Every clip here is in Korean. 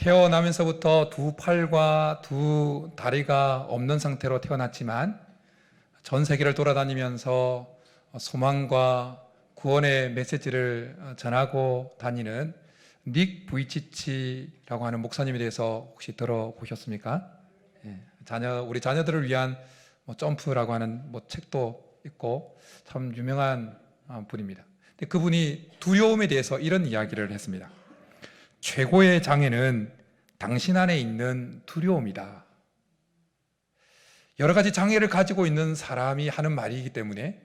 태어나면서부터 두 팔과 두 다리가 없는 상태로 태어났지만 전 세계를 돌아다니면서 소망과 구원의 메시지를 전하고 다니는 닉 부이치치라고 하는 목사님에 대해서 혹시 들어보셨습니까? 우리 자녀들을 위한 점프라고 하는 책도 있고 참 유명한 분입니다. 근데 그분이 두려움에 대해서 이런 이야기를 했습니다. 최고의 장애는 당신 안에 있는 두려움이다. 여러 가지 장애를 가지고 있는 사람이 하는 말이기 때문에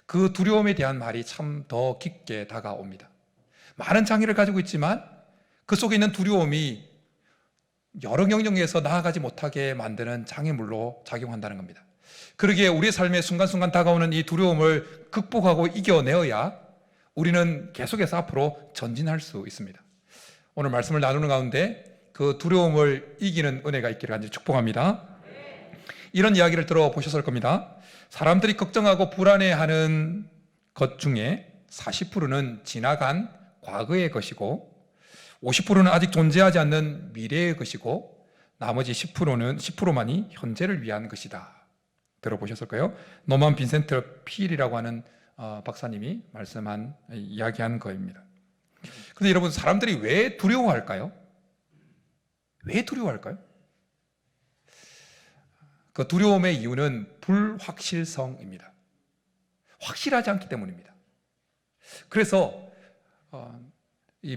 그 두려움에 대한 말이 참 더 깊게 다가옵니다. 많은 장애를 가지고 있지만 그 속에 있는 두려움이 여러 영역에서 나아가지 못하게 만드는 장애물로 작용한다는 겁니다. 그러기에 우리의 삶에 순간순간 다가오는 이 두려움을 극복하고 이겨내어야 우리는 계속해서 앞으로 전진할 수 있습니다. 오늘 말씀을 나누는 가운데 그 두려움을 이기는 은혜가 있기를 간절히 축복합니다. 이런 이야기를 들어보셨을 겁니다. 사람들이 걱정하고 불안해하는 것 중에 40%는 지나간 과거의 것이고 50%는 아직 존재하지 않는 미래의 것이고 나머지 10%만이 현재를 위한 것이다. 들어보셨을까요? 노만 빈센트 필이라고 하는 박사님이 이야기한 거입니다. 그런데 여러분, 사람들이 왜 두려워할까요? 왜 두려워할까요? 그 두려움의 이유는 불확실성입니다. 확실하지 않기 때문입니다. 그래서 이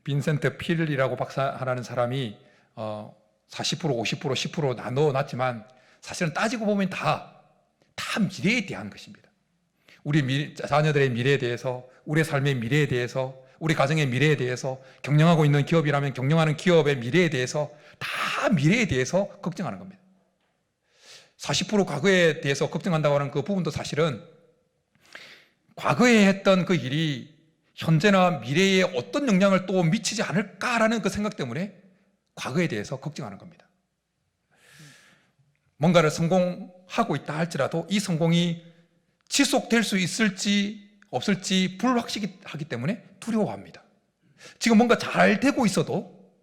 빈센트 필이라고 박사라는 사람이 40%, 50%, 10% 나눠놨지만 사실은 따지고 보면 다 미래에 대한 것입니다. 우리 자녀들의 미래에 대해서, 우리의 삶의 미래에 대해서, 우리 가정의 미래에 대해서, 경영하고 있는 기업이라면 경영하는 기업의 미래에 대해서, 다 미래에 대해서 걱정하는 겁니다. 40% 과거에 대해서 걱정한다고 하는 그 부분도 사실은 과거에 했던 그 일이 현재나 미래에 어떤 영향을 또 미치지 않을까라는 그 생각 때문에 과거에 대해서 걱정하는 겁니다. 뭔가를 성공하고 있다 할지라도 이 성공이 지속될 수 있을지 없을지 불확실하기 때문에 두려워합니다. 지금 뭔가 잘 되고 있어도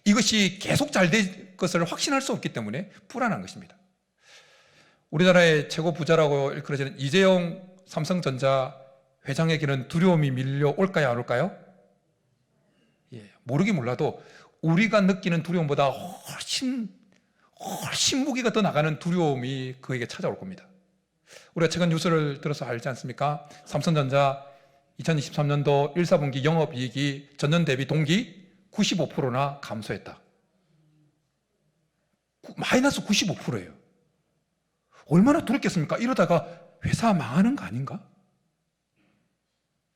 이것이 계속 잘 될 것을 확신할 수 없기 때문에 불안한 것입니다. 우리나라의 최고 부자라고 일컬어지는 이재용 삼성전자 회장에게는 두려움이 밀려올까요, 안 올까요? 모르긴 몰라도 우리가 느끼는 두려움보다 훨씬 무게가 더 나가는 두려움이 그에게 찾아올 겁니다. 우리가 최근 뉴스를 들어서 알지 않습니까? 삼성전자 2023년도 1사분기 영업이익이 전년 대비 동기 95%나 감소했다. 마이너스 95%예요. 얼마나 두렵겠습니까? 이러다가 회사 망하는 거 아닌가?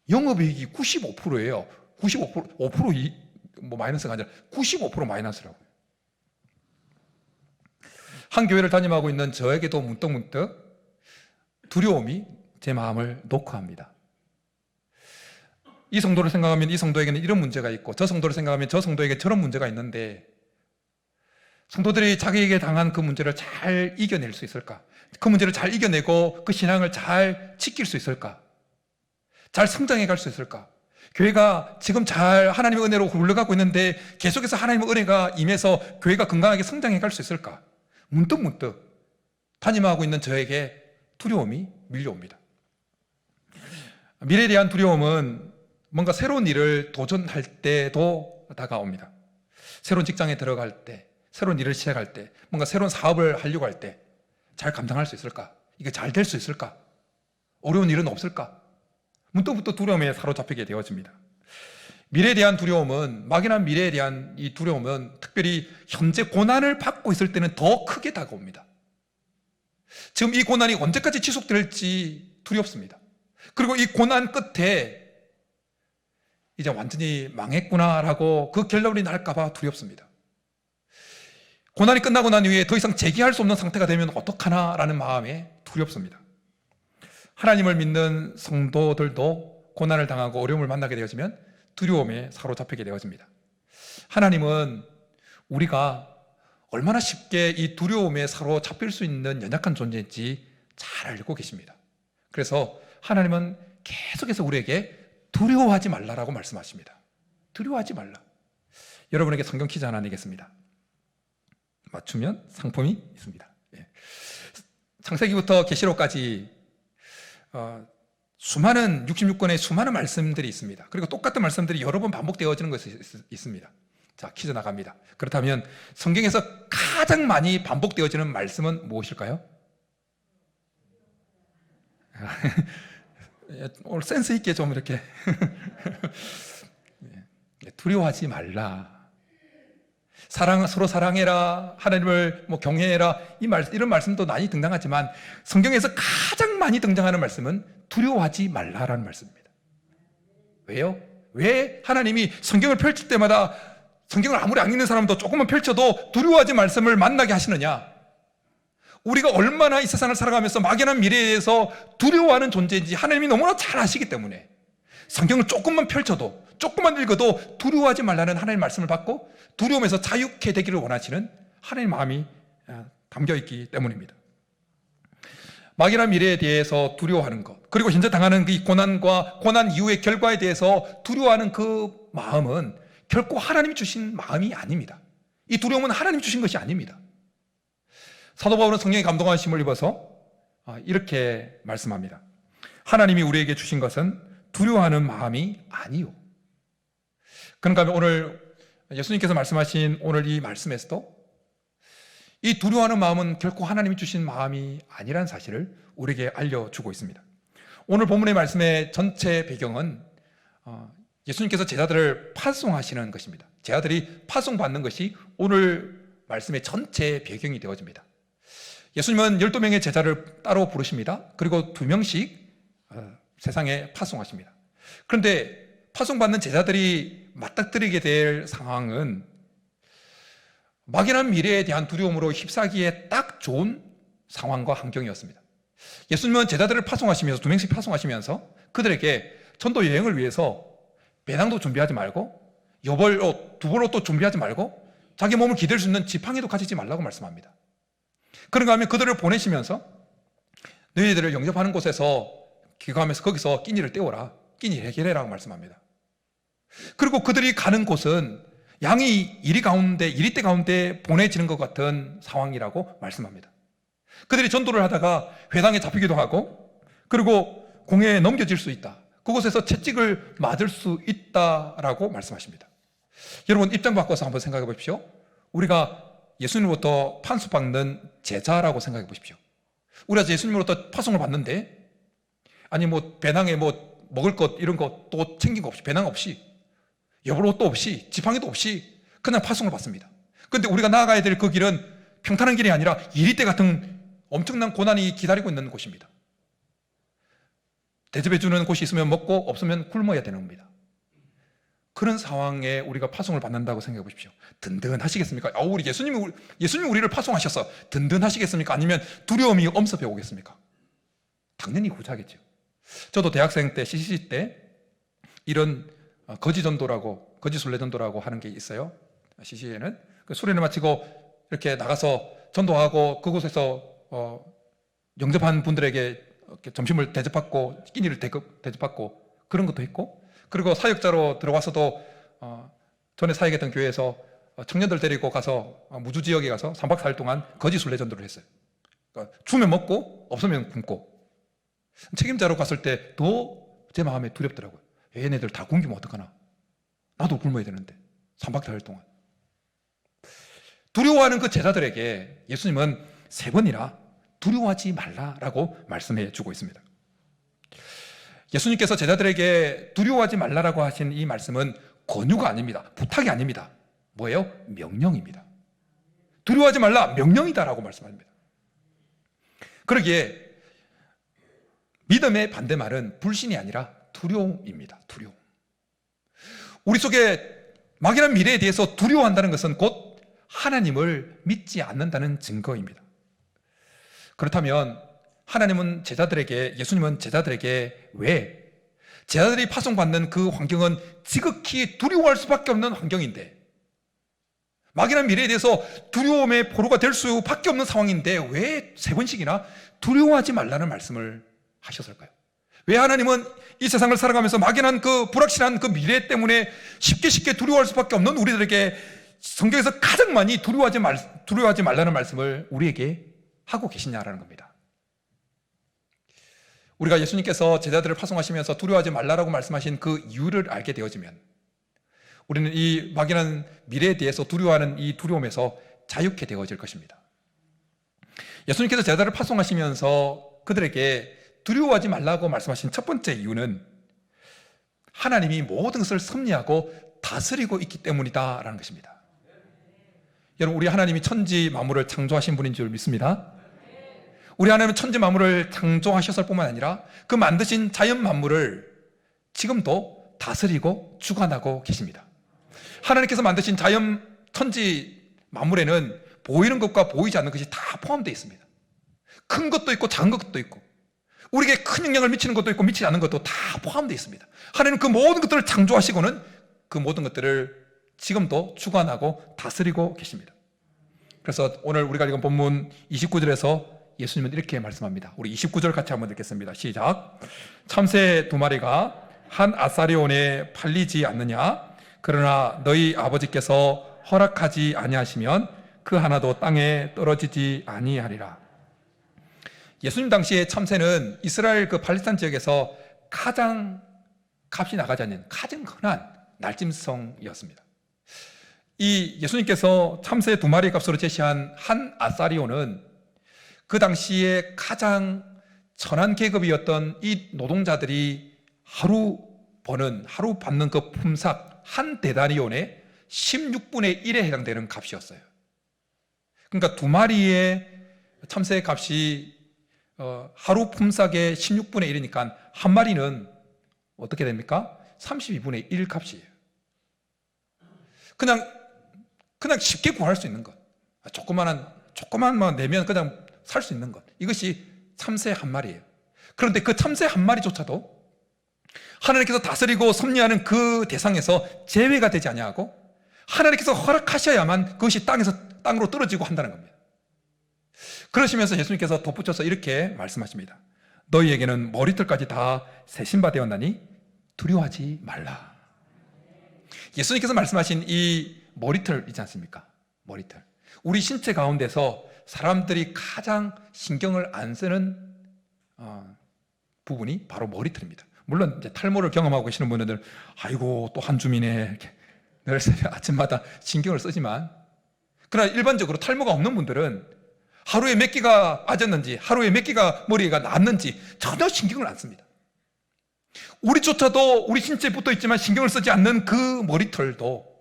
영업이익이 95%예요. 95%, 5% 마이너스가 아니라 95% 마이너스라고요. 한 교회를 담임하고 있는 저에게도 문득문득 두려움이 제 마음을 녹화합니다. 이 성도를 생각하면 이 성도에게는 이런 문제가 있고 저 성도를 생각하면 저 성도에게 저런 문제가 있는데 성도들이 자기에게 당한 그 문제를 잘 이겨낼 수 있을까? 그 문제를 잘 이겨내고 그 신앙을 잘 지킬 수 있을까? 잘 성장해 갈 수 있을까? 교회가 지금 잘 하나님의 은혜로 굴러가고 있는데 계속해서 하나님의 은혜가 임해서 교회가 건강하게 성장해 갈 수 있을까? 문득문득 담임하고 있는 저에게 두려움이 밀려옵니다. 미래에 대한 두려움은 뭔가 새로운 일을 도전할 때도 다가옵니다. 새로운 직장에 들어갈 때, 새로운 일을 시작할 때, 뭔가 새로운 사업을 하려고 할 때 잘 감당할 수 있을까? 이게 잘 될 수 있을까? 어려운 일은 없을까? 문득부터 두려움에 사로잡히게 되어집니다. 미래에 대한 두려움은, 막연한 미래에 대한 이 두려움은 특별히 현재 고난을 받고 있을 때는 더 크게 다가옵니다. 지금 이 고난이 언제까지 지속될지 두렵습니다. 그리고 이 고난 끝에 이제 완전히 망했구나라고 그 결론이 날까봐 두렵습니다. 고난이 끝나고 난 이후에 더 이상 재기할 수 없는 상태가 되면 어떡하나라는 마음에 두렵습니다. 하나님을 믿는 성도들도 고난을 당하고 어려움을 만나게 되어지면 두려움에 사로잡히게 되어집니다. 하나님은 우리가 얼마나 쉽게 이 두려움에 사로잡힐 수 있는 연약한 존재인지 잘 알고 계십니다. 그래서 하나님은 계속해서 우리에게 두려워하지 말라라고 말씀하십니다. 두려워하지 말라. 여러분에게 성경 퀴즈 하나 내겠습니다. 맞추면 상품이 있습니다. 예. 창세기부터 계시록까지 수많은 66권의 수많은 말씀들이 있습니다. 그리고 똑같은 말씀들이 여러 번 반복되어지는 것이 있습니다. 자, 퀴즈 나갑니다. 그렇다면 성경에서 가장 많이 반복되어지는 말씀은 무엇일까요? 오늘 센스 있게 좀 이렇게 두려워하지 말라. 서로 사랑해라. 하나님을 경외해라. 이런 말씀도 많이 등장하지만 성경에서 가장 많이 등장하는 말씀은 두려워하지 말라라는 말씀입니다. 왜요? 왜 하나님이 성경을 펼칠 때마다 성경을 아무리 안 읽는 사람도 조금만 펼쳐도 두려워하지 말씀을 만나게 하시느냐? 우리가 얼마나 이 세상을 살아가면서 막연한 미래에 대해서 두려워하는 존재인지 하나님이 너무나 잘 아시기 때문에 성경을 조금만 펼쳐도, 조금만 읽어도 두려워하지 말라는 하나님의 말씀을 받고 두려움에서 자유케 되기를 원하시는 하나님의 마음이 담겨있기 때문입니다. 막연한 미래에 대해서 두려워하는 것, 그리고 현재 당하는 이 고난과 고난 이후의 결과에 대해서 두려워하는 그 마음은 결코 하나님이 주신 마음이 아닙니다. 이 두려움은 하나님이 주신 것이 아닙니다. 사도 바울은 성령의 감동하심을 입어서 이렇게 말씀합니다. 하나님이 우리에게 주신 것은 두려워하는 마음이 아니요. 그런가 하면 오늘 예수님께서 말씀하신 오늘 이 말씀에서도 이 두려워하는 마음은 결코 하나님이 주신 마음이 아니라는 사실을 우리에게 알려주고 있습니다. 오늘 본문의 말씀의 전체 배경은 예수님께서 제자들을 파송하시는 것입니다. 제자들이 파송받는 것이 오늘 말씀의 전체 배경이 되어집니다. 예수님은 12명의 제자를 따로 부르십니다. 그리고 2명씩 세상에 파송하십니다. 그런데 파송받는 제자들이 맞닥뜨리게 될 상황은 막연한 미래에 대한 두려움으로 휩싸기에 딱 좋은 상황과 환경이었습니다. 예수님은 제자들을 파송하시면서 2명씩 파송하시면서 그들에게 전도 여행을 위해서 배낭도 준비하지 말고 여벌옷, 두벌옷도 준비하지 말고 자기 몸을 기댈 수 있는 지팡이도 가지지 말라고 말씀합니다. 그런가 하면 그들을 보내시면서 너희들을 영접하는 곳에서 귀가하면서 거기서 끼니를 때워라. 끼니 해결해라고 말씀합니다. 그리고 그들이 가는 곳은 양이 이리대 가운데 보내지는 것 같은 상황이라고 말씀합니다. 그들이 전도를 하다가 회당에 잡히기도 하고 그리고 공회에 넘겨질 수 있다. 그곳에서 채찍을 맞을 수 있다라고 말씀하십니다. 여러분 입장 바꿔서 한번 생각해 보십시오. 우리가 예수님으로부터 판수받는 제자라고 생각해 보십시오. 우리가 예수님으로부터 파송을 받는데 아니 배낭에 먹을 것 이런 거 또 챙긴 거 없이 배낭 없이 여벌옷도 없이 지팡이도 없이 그냥 파송을 받습니다. 그런데 우리가 나아가야 될 그 길은 평탄한 길이 아니라 이리대 같은 엄청난 고난이 기다리고 있는 곳입니다. 대접해 주는 곳이 있으면 먹고 없으면 굶어야 되는 겁니다. 그런 상황에 우리가 파송을 받는다고 생각해 보십시오. 든든하시겠습니까? 우리 예수님이 우리를 파송하셔서 든든하시겠습니까? 아니면 두려움이 엄습해 오겠습니까? 당연히 후자겠죠. 저도 대학생 때 CCC 때 이런 거지 순례전도라고 하는 게 있어요. CC에는 수련을 마치고 이렇게 나가서 전도하고 그곳에서 영접한 분들에게 점심을 대접받고 끼니를 대접받고 그런 것도 했고, 그리고 사역자로 들어와서도 전에 사역했던 교회에서 청년들 데리고 가서 무주 지역에 가서 3박 4일 동안 거지 순례전도를 했어요. 그러니까 주면 먹고 없으면 굶고. 책임자로 갔을 때 더 제 마음에 두렵더라고요. 얘네들 다 굶기면 어떡하나. 나도 굶어야 되는데 3박 4일 동안. 두려워하는 그 제자들에게 예수님은 3번이나 두려워하지 말라라고 말씀해 주고 있습니다. 예수님께서 제자들에게 두려워하지 말라라고 하신 이 말씀은 권유가 아닙니다. 부탁이 아닙니다. 뭐예요? 명령입니다. 두려워하지 말라, 명령이다라고 말씀합니다. 그러기에 믿음의 반대말은 불신이 아니라 두려움입니다. 두려움. 우리 속에 막연한 미래에 대해서 두려워한다는 것은 곧 하나님을 믿지 않는다는 증거입니다. 그렇다면 예수님은 제자들에게 왜 제자들이 파송받는 그 환경은 지극히 두려워할 수밖에 없는 환경인데, 막연한 미래에 대해서 두려움의 포로가 될 수밖에 없는 상황인데 왜 3번씩이나 두려워하지 말라는 말씀을 하셨을까요? 왜 하나님은 이 세상을 살아가면서 막연한 그 불확실한 그 미래 때문에 쉽게 두려워할 수밖에 없는 우리들에게 성경에서 가장 많이 두려워하지 말라는 말씀을 우리에게 하고 계시냐라는 겁니다. 우리가 예수님께서 제자들을 파송하시면서 두려워하지 말라라고 말씀하신 그 이유를 알게 되어지면 우리는 이 막연한 미래에 대해서 두려워하는 이 두려움에서 자유케 되어질 것입니다. 예수님께서 제자들을 파송하시면서 그들에게 두려워하지 말라고 말씀하신 첫 번째 이유는 하나님이 모든 것을 섭리하고 다스리고 있기 때문이다라는 것입니다. 여러분, 우리 하나님이 천지 만물을 창조하신 분인 줄 믿습니다. 우리 하나님은 천지 만물을 창조하셨을 뿐만 아니라 그 만드신 자연 만물을 지금도 다스리고 주관하고 계십니다. 하나님께서 만드신 자연 천지 만물에는 보이는 것과 보이지 않는 것이 다 포함되어 있습니다. 큰 것도 있고 작은 것도 있고 우리에게 큰 영향을 미치는 것도 있고 미치지 않는 것도 다 포함되어 있습니다. 하나님은 그 모든 것들을 창조하시고는 그 모든 것들을 지금도 주관하고 다스리고 계십니다. 그래서 오늘 우리가 읽은 본문 29절에서 예수님은 이렇게 말씀합니다. 우리 29절 같이 한번 읽겠습니다. 시작. 참새 2마리가 한 아사리온에 팔리지 않느냐? 그러나 너희 아버지께서 허락하지 아니하시면 그 하나도 땅에 떨어지지 아니하리라. 예수님 당시에 참새는 이스라엘 그 팔레스타인 지역에서 가장 값이 나가지 않는 가장 흔한 날짐승이었습니다. 이 예수님께서 참새 2마리 값으로 제시한 한 아사리온은 그 당시에 가장 천한 계급이었던 이 노동자들이 하루 받는 그 품삯 한 데나리온의 16분의 1에 해당되는 값이었어요. 그러니까 2마리의 참새의 값이 하루 품삯의 16분의 1이니까 한 마리는 어떻게 됩니까? 32분의 1 값이에요. 그냥 쉽게 구할 수 있는 것. 조그만만 내면 그냥 살 수 있는 것. 이것이 참새 한 마리예요. 그런데 그 참새 한 마리조차도 하나님께서 다스리고 섭리하는 그 대상에서 제외가 되지 아니하고 하나님께서 허락하셔야만 그것이 땅으로 떨어지고 한다는 겁니다. 그러시면서 예수님께서 덧붙여서 이렇게 말씀하십니다. 너희에게는 머리털까지 다 세신 바 되었나니 두려워하지 말라. 예수님께서 말씀하신 이 머리털 있지 않습니까? 머리털. 우리 신체 가운데서 사람들이 가장 신경을 안 쓰는 부분이 바로 머리털입니다. 물론 이제 탈모를 경험하고 계시는 분들은 아이고 또 한 줌이네 이렇게 늘 아침마다 신경을 쓰지만, 그러나 일반적으로 탈모가 없는 분들은 하루에 몇 개가 빠졌는지 하루에 몇 개가 머리가 났는지 전혀 신경을 안 씁니다. 우리조차도 우리 신체에 붙어 있지만 신경을 쓰지 않는 그 머리털도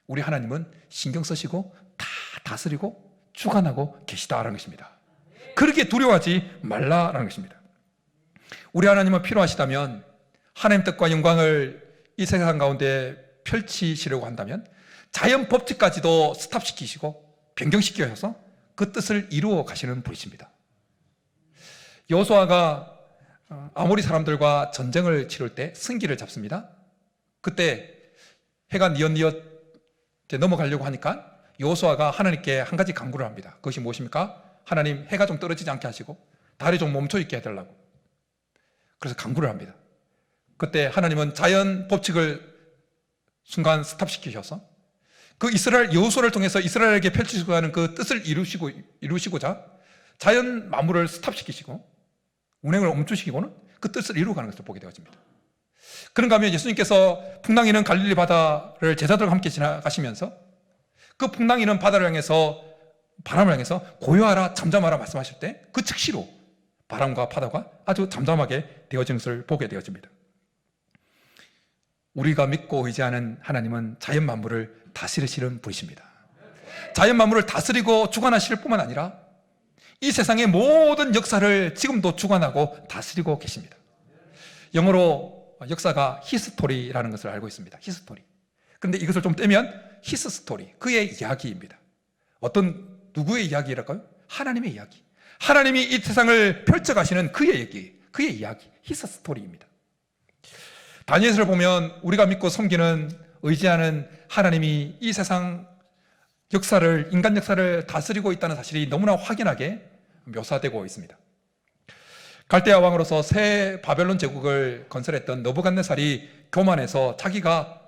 우리 하나님은 신경 쓰시고 다 다스리고 주관하고 계시다라는 것입니다. 그렇게 두려워하지 말라라는 것입니다. 우리 하나님은 필요하시다면 하나님 뜻과 영광을 이 세상 가운데 펼치시려고 한다면 자연 법칙까지도 스탑시키시고 변경시키셔서 그 뜻을 이루어 가시는 분이십니다. 여호수아가 아모리 사람들과 전쟁을 치를 때 승기를 잡습니다. 그때 해가 뉘엿뉘엿 넘어가려고 하니까 여호수아가 하나님께 한 가지 간구를 합니다. 그것이 무엇입니까? 하나님, 해가 좀 떨어지지 않게 하시고 달이 좀 멈춰 있게 해달라고. 그래서 간구를 합니다. 그때 하나님은 자연 법칙을 순간 스탑시키셔서 그 이스라엘 여호수아를 통해서 이스라엘에게 펼치시고 하는 그 뜻을 이루시고자 자연 만물을 스탑시키시고 운행을 멈추시키고는 그 뜻을 이루어가는 것을 보게 되어집니다. 그런가 하면 예수님께서 풍랑이는 갈릴리 바다를 제자들과 함께 지나가시면서 그 풍랑이는 바다를 향해서 바람을 향해서 고요하라 잠잠하라 말씀하실 때 그 즉시로 바람과 바다가 아주 잠잠하게 되어지는 것을 보게 되어집니다. 우리가 믿고 의지하는 하나님은 자연 만물을 다스리시는 분이십니다. 자연 만물을 다스리고 주관하실 뿐만 아니라 이 세상의 모든 역사를 지금도 주관하고 다스리고 계십니다. 영어로 역사가 히스토리라는 것을 알고 있습니다. 히스토리. 그런데 이것을 좀 떼면 히스스토리, 그의 이야기입니다. 누구의 이야기랄까요? 하나님의 이야기. 하나님이 이 세상을 펼쳐가시는 그의 이야기, 히스스토리입니다. 다니엘서를 보면 우리가 믿고 섬기는 의지하는 하나님이 이 세상 역사를, 인간 역사를 다스리고 있다는 사실이 너무나 확연하게 묘사되고 있습니다. 갈대아 왕으로서 새 바벨론 제국을 건설했던 느부갓네살이 교만해서 자기가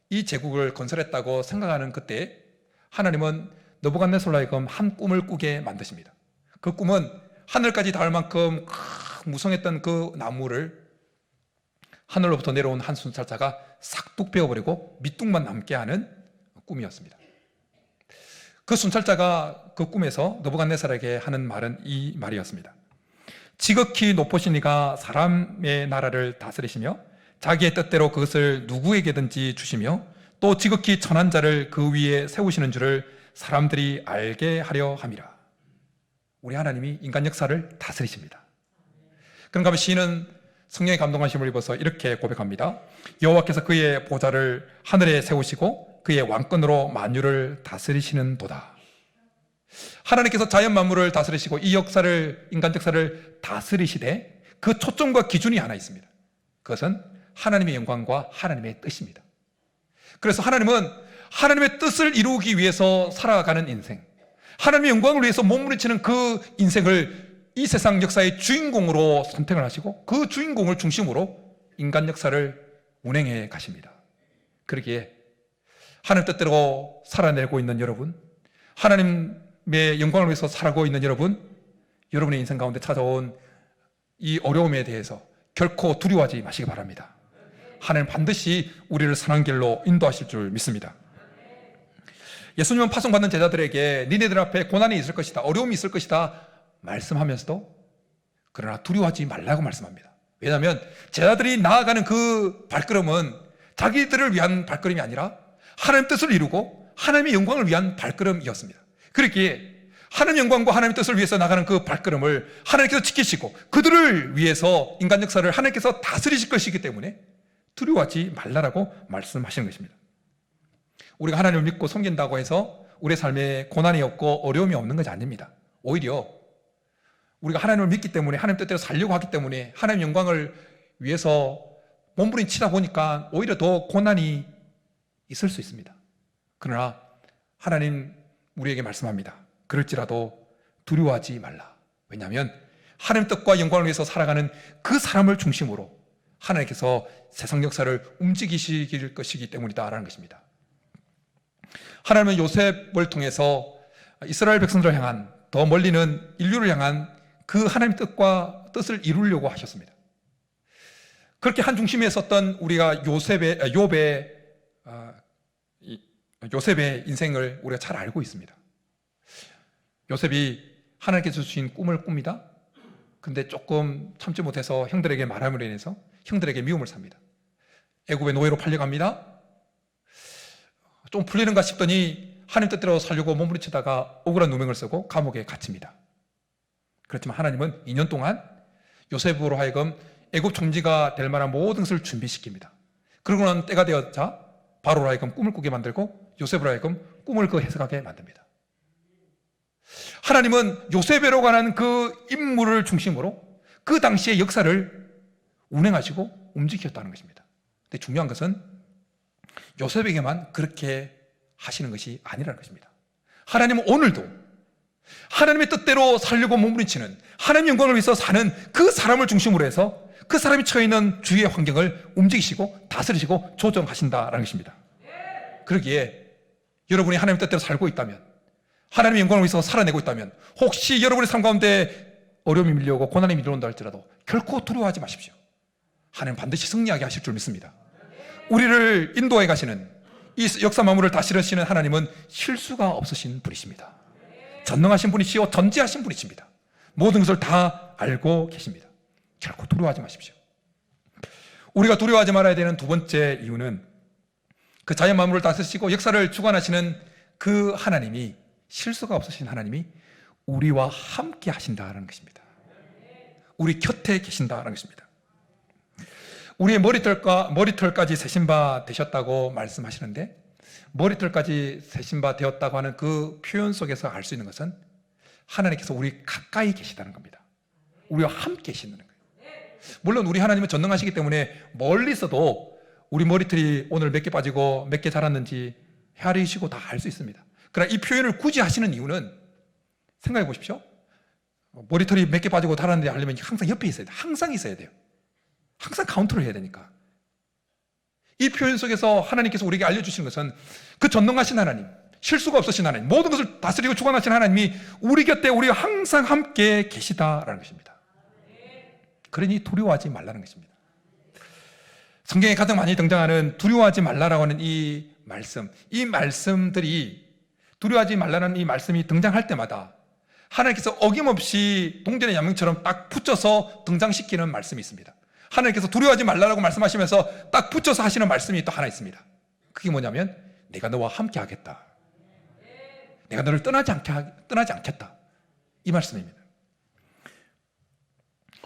이 제국을 건설했다고 생각하는 그때 하나님은 느부갓네살로 하여금 한 꿈을 꾸게 만드십니다. 그 꿈은 하늘까지 닿을 만큼 무성했던 그 나무를 하늘로부터 내려온 한 순찰자가 싹둑 베어버리고 밑둥만 남게 하는 꿈이었습니다. 그 순찰자가 그 꿈에서 느부갓네살에게 하는 말은 이 말이었습니다. 지극히 높으신 이가 사람의 나라를 다스리시며 자기의 뜻대로 그것을 누구에게든지 주시며 또 지극히 천한 자를 그 위에 세우시는 줄을 사람들이 알게 하려 함이라. 우리 하나님이 인간 역사를 다스리십니다. 그런가 하면 시인은 성령의 감동하심을 입어서 이렇게 고백합니다. 여호와께서 그의 보좌를 하늘에 세우시고 그의 왕권으로 만유를 다스리시는 도다. 하나님께서 자연 만물을 다스리시고 이 역사를, 인간 역사를 다스리시되 그 초점과 기준이 하나 있습니다. 그것은 하나님의 영광과 하나님의 뜻입니다. 그래서 하나님은 하나님의 뜻을 이루기 위해서 살아가는 인생, 하나님의 영광을 위해서 몸부림치는 그 인생을 이 세상 역사의 주인공으로 선택을 하시고 그 주인공을 중심으로 인간 역사를 운행해 가십니다. 그러기에 하나님 뜻대로 살아내고 있는 여러분, 하나님의 영광을 위해서 살아가고 있는 여러분, 여러분의 인생 가운데 찾아온 이 어려움에 대해서 결코 두려워하지 마시기 바랍니다. 하나님 반드시 우리를 선한 길로 인도하실 줄 믿습니다. 예수님은 파송받는 제자들에게 니네들 앞에 고난이 있을 것이다, 어려움이 있을 것이다 말씀하면서도 그러나 두려워하지 말라고 말씀합니다. 왜냐하면 제자들이 나아가는 그 발걸음은 자기들을 위한 발걸음이 아니라 하나님의 뜻을 이루고 하나님의 영광을 위한 발걸음이었습니다. 그렇기에 하나님의 영광과 하나님의 뜻을 위해서 나가는 그 발걸음을 하나님께서 지키시고 그들을 위해서 인간 역사를 하나님께서 다스리실 것이기 때문에 두려워하지 말라라고 말씀하시는 것입니다. 우리가 하나님을 믿고 섬긴다고 해서 우리의 삶에 고난이 없고 어려움이 없는 것이 아닙니다. 오히려 우리가 하나님을 믿기 때문에 하나님 뜻대로 살려고 하기 때문에 하나님 영광을 위해서 몸부림치다 보니까 오히려 더 고난이 있을 수 있습니다. 그러나 하나님 우리에게 말씀합니다. 그럴지라도 두려워하지 말라. 왜냐하면 하나님 뜻과 영광을 위해서 살아가는 그 사람을 중심으로 하나님께서 세상 역사를 움직이실 것이기 때문이다라는 것입니다. 하나님은 요셉을 통해서 이스라엘 백성들을 향한, 더 멀리는 인류를 향한 그 하나님의 뜻과 뜻을 이루려고 하셨습니다. 그렇게 한 중심에 섰던 우리가 요셉의 인생을 우리가 잘 알고 있습니다. 요셉이 하나님께서 주신 꿈을 꿉니다. 근데 조금 참지 못해서 형들에게 말함으로 인해서 형들에게 미움을 삽니다. 애굽의 노예로 팔려갑니다. 좀 풀리는가 싶더니 하나님 뜻대로 살려고 몸부림치다가 억울한 누명을 쓰고 감옥에 갇힙니다. 그렇지만 하나님은 2년 동안 요셉으로 하여금 애굽 총지가 될 만한 모든 것을 준비시킵니다. 그러고 난 때가 되었자 바로로 하여금 꿈을 꾸게 만들고 요셉으로 하여금 꿈을 그 해석하게 만듭니다. 하나님은 요셉으로 관한 그 인물을 중심으로 그 당시의 역사를 운행하시고 움직였다는 것입니다. 근데 중요한 것은 요셉에게만 그렇게 하시는 것이 아니라는 것입니다. 하나님은 오늘도 하나님의 뜻대로 살려고 몸부림치는, 하나님의 영광을 위해서 사는 그 사람을 중심으로 해서 그 사람이 처해 있는 주위의 환경을 움직이시고 다스리시고 조정하신다라는 것입니다. 그러기에 여러분이 하나님의 뜻대로 살고 있다면, 하나님의 영광을 위해서 살아내고 있다면, 혹시 여러분의 삶 가운데 어려움이 밀려오고 고난이 밀려온다 할지라도 결코 두려워하지 마십시오. 하나님 반드시 승리하게 하실 줄 믿습니다. 우리를 인도해 가시는 이 역사 만물을 다스리시는 하나님은 실수가 없으신 분이십니다. 전능하신 분이시오, 전지하신 분이십니다. 모든 것을 다 알고 계십니다. 결코 두려워하지 마십시오. 우리가 두려워하지 말아야 되는 두 번째 이유는 그 자연 만물을 다스리시고 역사를 주관하시는 그 하나님이, 실수가 없으신 하나님이 우리와 함께 하신다는 것입니다. 우리 곁에 계신다는 것입니다. 우리의 머리털까지 세신 바 되셨다고 말씀하시는데, 머리털까지 세신 바 되었다고 하는 그 표현 속에서 알 수 있는 것은 하나님께서 우리 가까이 계시다는 겁니다. 우리와 함께 계시는 거예요. 물론 우리 하나님은 전능하시기 때문에 멀리서도 우리 머리털이 오늘 몇 개 빠지고 몇 개 자랐는지 헤아리시고 다 알 수 있습니다. 그러나 이 표현을 굳이 하시는 이유는 생각해 보십시오. 머리털이 몇 개 빠지고 달았는데 알려면 항상 옆에 있어야 돼요. 항상 있어야 돼요. 항상 카운트를 해야 되니까. 이 표현 속에서 하나님께서 우리에게 알려주시는 것은 그 전능하신 하나님, 실수가 없으신 하나님, 모든 것을 다스리고 주관하신 하나님이 우리 곁에 우리와 항상 함께 계시다라는 것입니다. 그러니 두려워하지 말라는 것입니다. 성경에 가장 많이 등장하는 두려워하지 말라라고 하는 이 말씀, 이 말씀들이 두려워하지 말라는 이 말씀이 등장할 때마다 하나님께서 어김없이 동전의 양면처럼 딱 붙여서 등장시키는 말씀이 있습니다. 하나님께서 두려워하지 말라라고 말씀하시면서 딱 붙여서 하시는 말씀이 또 하나 있습니다. 그게 뭐냐면 내가 너와 함께 하겠다. 내가 너를 떠나지 않겠다. 이 말씀입니다.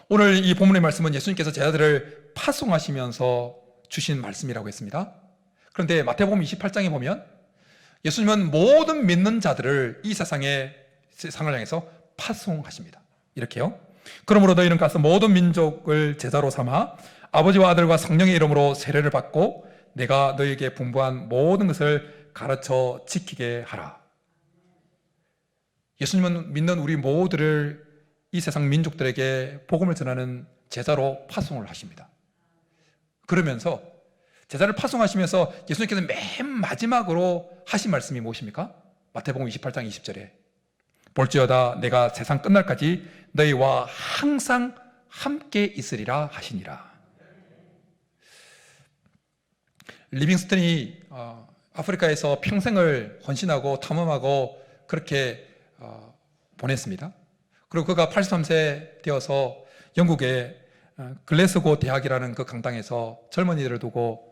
오늘 이 본문의 말씀은 예수님께서 제자들을 파송하시면서 주신 말씀이라고 했습니다. 그런데 마태복음 28장에 보면 예수님은 모든 믿는 자들을 이 세상을 향해서 파송하십니다. 이렇게요. 그러므로 너희는 가서 모든 민족을 제자로 삼아 아버지와 아들과 성령의 이름으로 세례를 받고 내가 너희에게 분부한 모든 것을 가르쳐 지키게 하라. 예수님은 믿는 우리 모두를 이 세상 민족들에게 복음을 전하는 제자로 파송을 하십니다. 그러면서 제자를 파송하시면서 예수님께서 맨 마지막으로 하신 말씀이 무엇입니까? 마태복음 28장 20절에 볼지어다 내가 세상 끝날까지 너희와 항상 함께 있으리라 하시니라. 리빙스턴이 아프리카에서 평생을 헌신하고 탐험하고 그렇게 보냈습니다. 그리고 그가 83세 되어서 영국의 글래스고 대학이라는 그 강당에서 젊은이들을 두고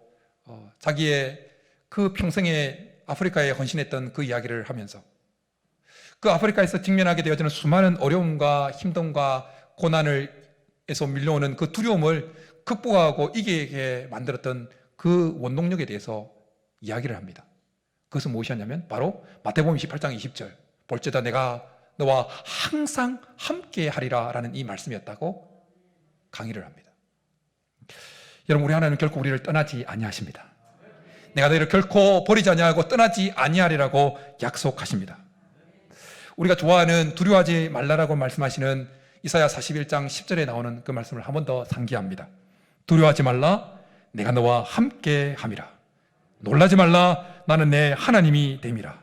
자기의 그 평생에 아프리카에 헌신했던 그 이야기를 하면서 그 아프리카에서 직면하게 되어지는 수많은 어려움과 힘듦과 고난에서 밀려오는 그 두려움을 극복하고 이기게 만들었던 그 원동력에 대해서 이야기를 합니다. 그것은 무엇이었냐면 바로 마태복음 28장 20절 볼지어다 내가 너와 항상 함께 하리라 라는 이 말씀이었다고 강의를 합니다. 여러분, 우리 하나님은 결코 우리를 떠나지 아니하십니다. 내가 너희를 결코 버리지 아니하고 떠나지 아니하리라고 약속하십니다. 우리가 좋아하는 두려워하지 말라라고 말씀하시는 이사야 41장 10절에 나오는 그 말씀을 한 번 더 상기합니다. 두려워하지 말라 내가 너와 함께 함이라. 놀라지 말라 나는 내 하나님이 됨이라.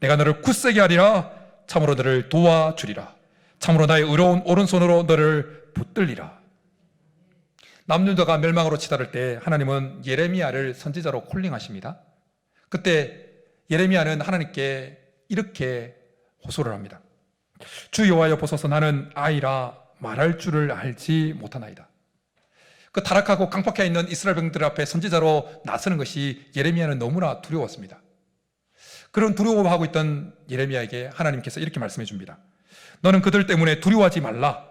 내가 너를 굳세게 하리라. 참으로 너를 도와주리라. 참으로 나의 의로운 오른손으로 너를 붙들리라. 남유다가 멸망으로 치달을 때 하나님은 예레미야를 선지자로 콜링하십니다. 그때 예레미야는 하나님께 이렇게 호소를 합니다. 주 여호와여 보소서 나는 아이라 말할 줄을 알지 못하나이다. 그 타락하고 강팍해 있는 이스라엘 백성들 앞에 선지자로 나서는 것이 예레미야는 너무나 두려웠습니다. 그런 두려워하고 있던 예레미야에게 하나님께서 이렇게 말씀해 줍니다. 너는 그들 때문에 두려워하지 말라.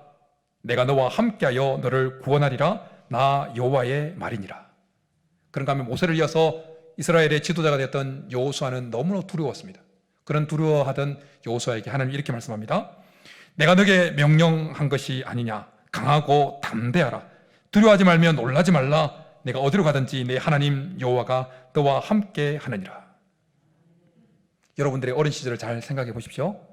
내가 너와 함께하여 너를 구원하리라. 나 여호와의 말이니라. 그런가 하면 모세를 이어서 이스라엘의 지도자가 되었던 여호수아는 너무나 두려웠습니다. 그런 두려워하던 여호수아에게 하나님이 이렇게 말씀합니다. 내가 너에게 명령한 것이 아니냐. 강하고 담대하라. 두려워하지 말며 놀라지 말라. 내가 어디로 가든지 내 하나님 여호와가 너와 함께 하느니라. 여러분들의 어린 시절을 잘 생각해 보십시오.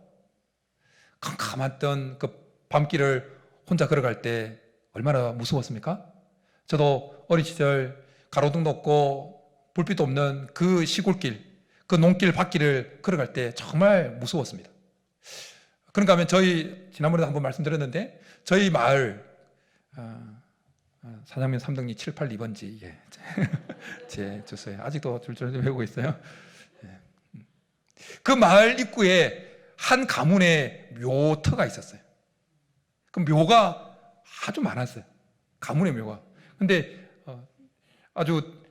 캄캄했던 그 밤길을 혼자 걸어갈 때 얼마나 무서웠습니까? 저도 어린 시절 가로등도 없고 불빛도 없는 그 시골길, 그 농길 밭길을 걸어갈 때 정말 무서웠습니다. 그런가 하면 저희 지난번에도 한번 말씀드렸는데 저희 마을 사장면 3등리 782번지 제 주소에 아직도 줄줄 외우고 있어요. 그 마을 입구에 한 가문에 묘터가 있었어요. 그 묘가 아주 많았어요. 가문의 묘가. 근데 아주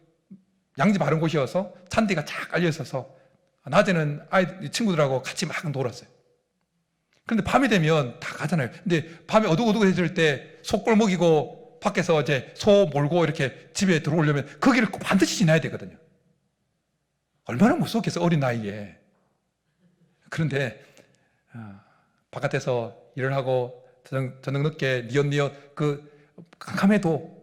양지 바른 곳이어서 잔디가 쫙 깔려 있어서 낮에는 친구들하고 같이 막 놀았어요. 그런데 밤이 되면 다 가잖아요. 근데 밤에 어둑어둑해질 때 소꼴 먹이고 밖에서 이제 소 몰고 이렇게 집에 들어오려면 거기를 반드시 지나야 되거든요. 얼마나 무섭겠어, 어린 나이에. 그런데 바깥에서 일을 하고 저녁 늦게 니엇니엇 그 캄캄해도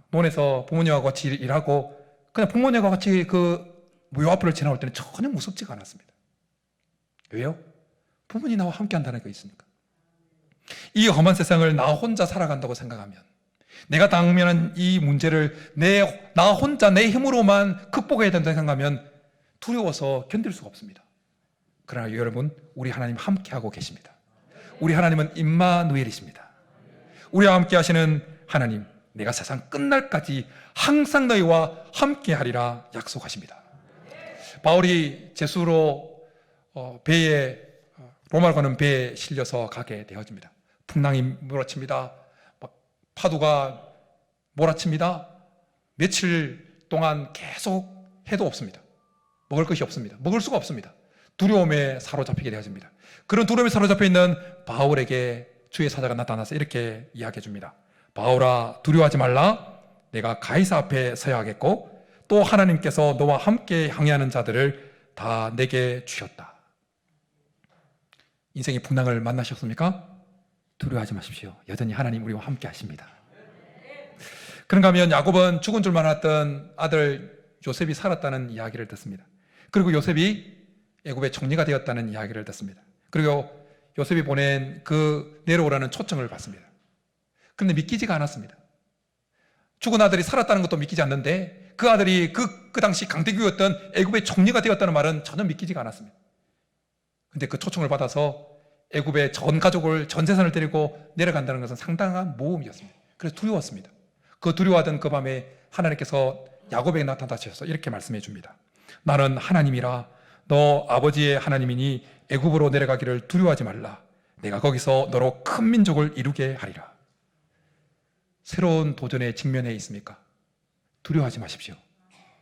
논에서 부모님하고 같이 일하고 그냥 부모님과 같이 그 묘 앞을 지나올 때는 전혀 무섭지가 않았습니다. 왜요? 부모님 나와 함께 한다는 게 있으니까. 이 험한 세상을 나 혼자 살아간다고 생각하면, 내가 당면한 이 문제를 나 혼자 내 힘으로만 극복해야 된다고 생각하면 두려워서 견딜 수가 없습니다. 그러나 여러분, 우리 하나님 함께하고 계십니다. 우리 하나님은 임마누엘이십니다. 우리와 함께 하시는 하나님, 내가 세상 끝날까지 항상 너희와 함께하리라 약속하십니다. 바울이 제수로 배에, 로마로 가는 배에 실려서 가게 되어집니다. 풍랑이 몰아칩니다. 파도가 몰아칩니다. 며칠 동안 계속 해도 없습니다. 먹을 것이 없습니다. 먹을 수가 없습니다. 두려움에 사로잡히게 되어집니다. 그런 두려움에 사로잡혀 있는 바울에게 주의 사자가 나타나서 이렇게 이야기해 줍니다. 바울아, 두려워하지 말라. 내가 가이사 앞에 서야 하겠고 또 하나님께서 너와 함께 항해하는 자들을 다 내게 주셨다. 인생의 풍랑을 만나셨습니까? 두려워하지 마십시오. 여전히 하나님 우리와 함께 하십니다. 그런가 하면 야곱은 죽은 줄만 알았던 아들 요셉이 살았다는 이야기를 듣습니다. 그리고 요셉이 애굽의 총리가 되었다는 이야기를 듣습니다. 그리고 요셉이 보낸 그 내려오라는 초청을 받습니다. 그런데 믿기지가 않았습니다. 죽은 아들이 살았다는 것도 믿기지 않는데 그 아들이 그 당시 강대국이었던 애굽의 총리가 되었다는 말은 전혀 믿기지가 않았습니다. 그런데 그 초청을 받아서 애굽의 전 가족을, 전 재산을 데리고 내려간다는 것은 상당한 모험이었습니다. 그래서 두려웠습니다. 그 두려워하던 그 밤에 하나님께서 야곱에게 나타나셔서 이렇게 말씀해 줍니다. 나는 하나님이라. 너 아버지의 하나님이니 애굽으로 내려가기를 두려워하지 말라. 내가 거기서 너로 큰 민족을 이루게 하리라. 새로운 도전에 직면해 있습니까? 두려워하지 마십시오.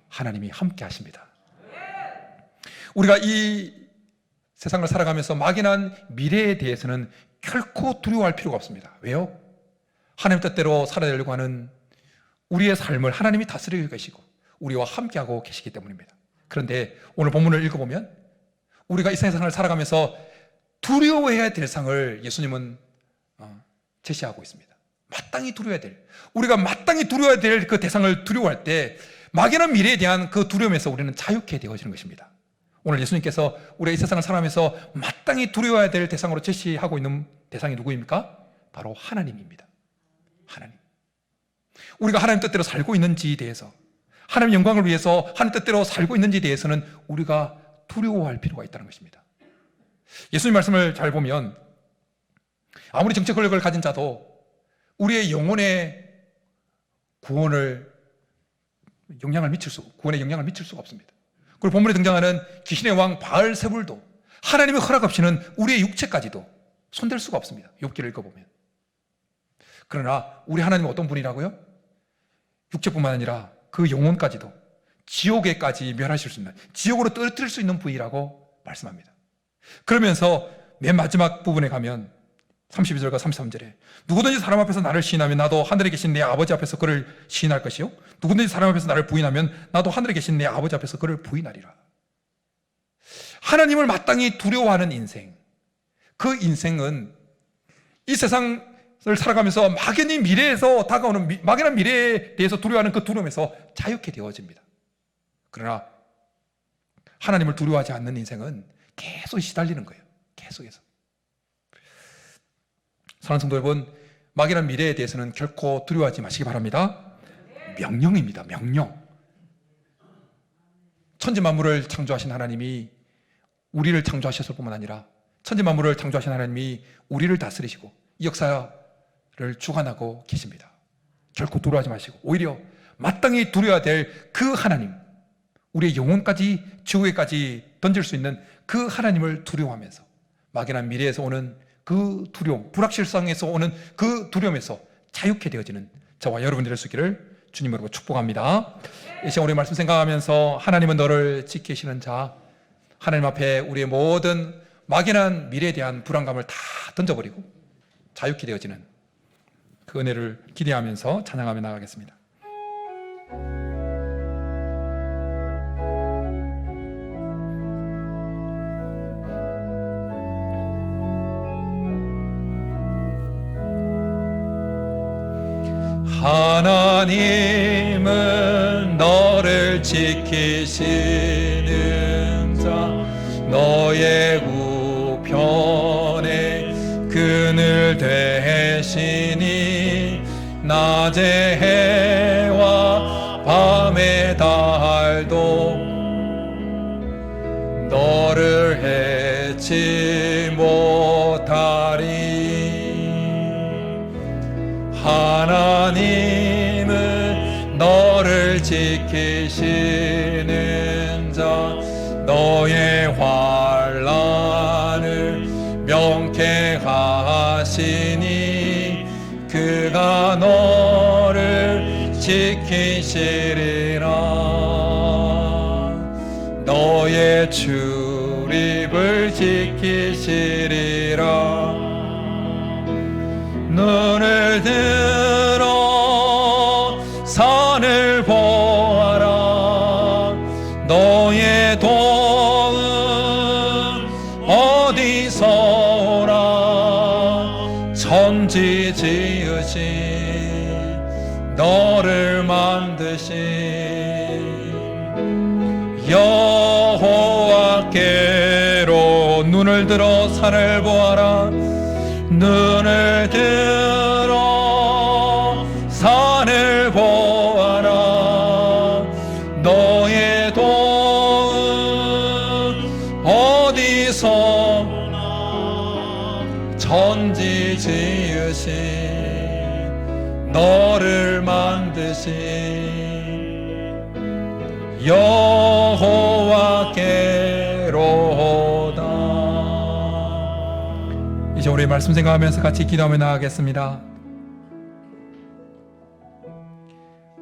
하나님이 함께 하십니다. 우리가 이 세상을 살아가면서 막연한 미래에 대해서는 결코 두려워할 필요가 없습니다. 왜요? 하나님 뜻대로 살아내려고 하는 우리의 삶을 하나님이 다스리고 계시고 우리와 함께하고 계시기 때문입니다. 그런데 오늘 본문을 읽어보면 우리가 이 세상을 살아가면서 두려워해야 될 상을 예수님은 제시하고 있습니다. 마땅히 두려워야 될, 우리가 마땅히 두려워야 될 그 대상을 두려워할 때 막연한 미래에 대한 그 두려움에서 우리는 자유케 되어지는 것입니다. 오늘 예수님께서 우리가 이 세상을 살아가면서 마땅히 두려워해야 될 대상으로 제시하고 있는 대상이 누구입니까? 바로 하나님입니다. 하나님. 우리가 하나님 뜻대로 살고 있는지에 대해서, 하나님 영광을 위해서 하나님 뜻대로 살고 있는지에 대해서는 우리가 두려워할 필요가 있다는 것입니다. 예수님 말씀을 잘 보면 아무리 정책 권력을 가진 자도 우리의 영혼의 구원에 영향을 미칠 수가 없습니다. 그리고 본문에 등장하는 귀신의 왕 바알세불도 하나님의 허락 없이는 우리의 육체까지도 손댈 수가 없습니다. 욥기를 읽어보면. 그러나 우리 하나님은 어떤 분이라고요? 육체뿐만 아니라 그 영혼까지도 지옥에까지 멸하실 수 있는, 지옥으로 떨어뜨릴 수 있는 분이라고 말씀합니다. 그러면서 맨 마지막 부분에 가면 32절과 33절에 누구든지 사람 앞에서 나를 시인하면 나도 하늘에 계신 내 아버지 앞에서 그를 시인할 것이요 누구든지 사람 앞에서 나를 부인하면 나도 하늘에 계신 내 아버지 앞에서 그를 부인하리라. 하나님을 마땅히 두려워하는 인생, 그 인생은 이 세상을 살아가면서 막연히 미래에서 다가오는 막연한 미래에 대해서 두려워하는 그 두려움에서 자유케 되어집니다. 그러나 하나님을 두려워하지 않는 인생은 계속 시달리는 거예요. 계속해서. 사랑하는 성도 여러분, 막연한 미래에 대해서는 결코 두려워하지 마시기 바랍니다. 명령입니다. 명령. 천지 만물을 창조하신 하나님이 우리를 창조하셨을 뿐만 아니라 천지 만물을 창조하신 하나님이 우리를 다스리시고 이 역사를 주관하고 계십니다. 결코 두려워하지 마시고 오히려 마땅히 두려워야 될 그 하나님, 우리의 영혼까지 지옥에까지 던질 수 있는 그 하나님을 두려워하면서 막연한 미래에서 오는 그 두려움, 불확실성에서 오는 그 두려움에서 자유케 되어지는 저와 여러분들이 될 수 있기를 주님으로 축복합니다. 이 시간 우리 말씀 생각하면서 하나님은 너를 지키시는 자, 하나님 앞에 우리의 모든 막연한 미래에 대한 불안감을 다 던져버리고 자유케 되어지는 그 은혜를 기대하면서 찬양하며 나가겠습니다. 하나님은 너를 지키시는 자, 너의 우편에 그 늘 되시니 낮의 해와 밤의 달도 너를 해치 못하리. 하나님은 너를 지키시는 자, 너의 환난을 명쾌하시니 그가 너를 지키시리라. 너의 출입을 지키시리라. 눈을 들어 산을 보아라. 너의 도움 어디서 오라. 천지 지으신 너를 만드신 여호와께로 눈을 들어 산을 보아라. 눈을 들어 산을 보아라. 너의 도움 어디서 오나. 천지 지으신 너를 만드신 여호와께로다. 이제 우리 말씀 생각하면서 같이 기도하며 나아가겠습니다.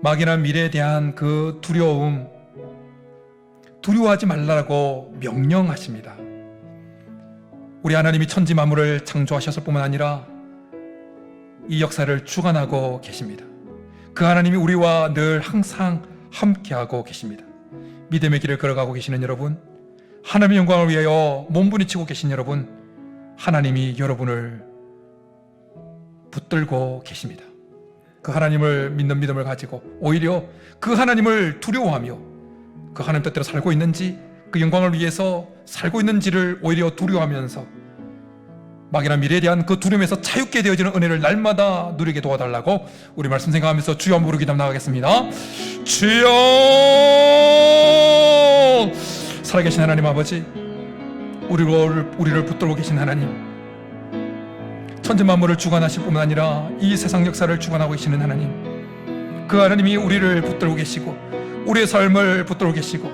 막연한 미래에 대한 그 두려움, 두려워하지 말라고 명령하십니다. 우리 하나님이 천지 만물을 창조하셨을 뿐만 아니라 이 역사를 주관하고 계십니다. 그 하나님이 우리와 늘 항상 함께하고 계십니다. 믿음의 길을 걸어가고 계시는 여러분, 하나님의 영광을 위하여 몸부림치고 계신 여러분, 하나님이 여러분을 붙들고 계십니다. 그 하나님을 믿는 믿음을 가지고 오히려 그 하나님을 두려워하며 그 하나님 뜻대로 살고 있는지, 그 영광을 위해서 살고 있는지를 오히려 두려워하면서 막연한 미래에 대한 그 두려움에서 자유케 되어지는 은혜를 날마다 누리게 도와달라고 우리 말씀 생각하면서 주여 한번 부르기 나가겠습니다. 주여! 살아계신 하나님 아버지, 우리를 붙들고 계신 하나님, 천지 만물을 주관하실 뿐만 아니라 이 세상 역사를 주관하고 계시는 하나님, 그 하나님이 우리를 붙들고 계시고 우리의 삶을 붙들고 계시고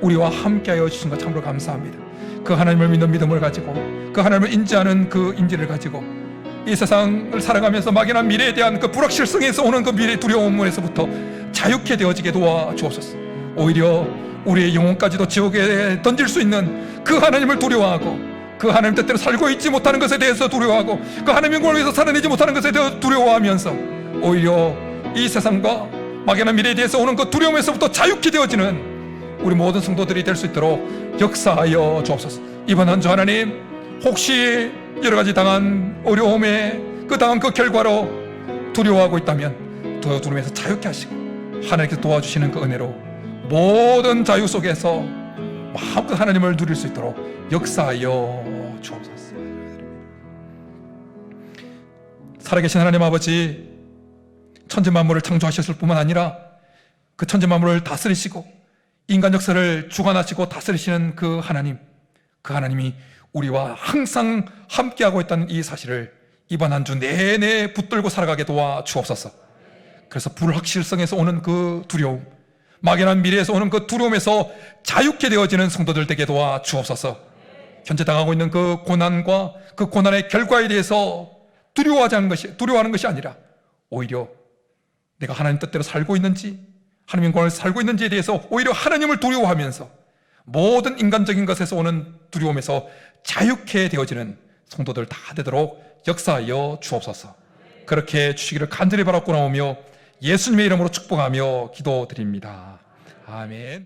우리와 함께하여 주신 것 참으로 감사합니다. 그 하나님을 믿는 믿음을 가지고, 그 하나님을 인지하는 그 인지를 가지고 이 세상을 살아가면서 막연한 미래에 대한 그 불확실성에서 오는 그 미래 두려움에서부터 자유케 되어지게 도와주옵소서. 오히려 우리의 영혼까지도 지옥에 던질 수 있는 그 하나님을 두려워하고, 그 하나님 뜻대로 살고 있지 못하는 것에 대해서 두려워하고, 그 하나님의 영광을 위해서 살아내지 못하는 것에 대해서 두려워하면서 오히려 이 세상과 막연한 미래에 대해서 오는 그 두려움에서부터 자유케 되어지는 우리 모든 성도들이 될 수 있도록 역사하여 주옵소서. 이번 한 주 하나님, 혹시 여러 가지 당한 어려움에 당한 그 결과로 두려워하고 있다면 두려움에서 자유케 하시고 하나님께서 도와주시는 그 은혜로 모든 자유 속에서 마음껏 하나님을 누릴 수 있도록 역사하여 주옵소서. 살아계신 하나님 아버지, 천지 만물을 창조하셨을 뿐만 아니라 그 천지 만물을 다스리시고 인간 역사를 주관하시고 다스리시는 그 하나님, 그 하나님이 우리와 항상 함께하고 있다는 이 사실을 이번 한 주 내내 붙들고 살아가게 도와주옵소서. 그래서 불확실성에서 오는 그 두려움, 막연한 미래에서 오는 그 두려움에서 자유케 되어지는 성도들 되게 도와주옵소서. 현재 당하고 있는 그 고난과 그 고난의 결과에 대해서 두려워하는 것이 아니라 오히려 내가 하나님 뜻대로 살고 있는지, 하나님의 영광을 살고 있는지에 대해서 오히려 하나님을 두려워하면서 모든 인간적인 것에서 오는 두려움에서 자유케 되어지는 성도들 다 되도록 역사하여 주옵소서. 그렇게 주시기를 간절히 바라고 나오며 예수님의 이름으로 축복하며 기도드립니다. 아멘.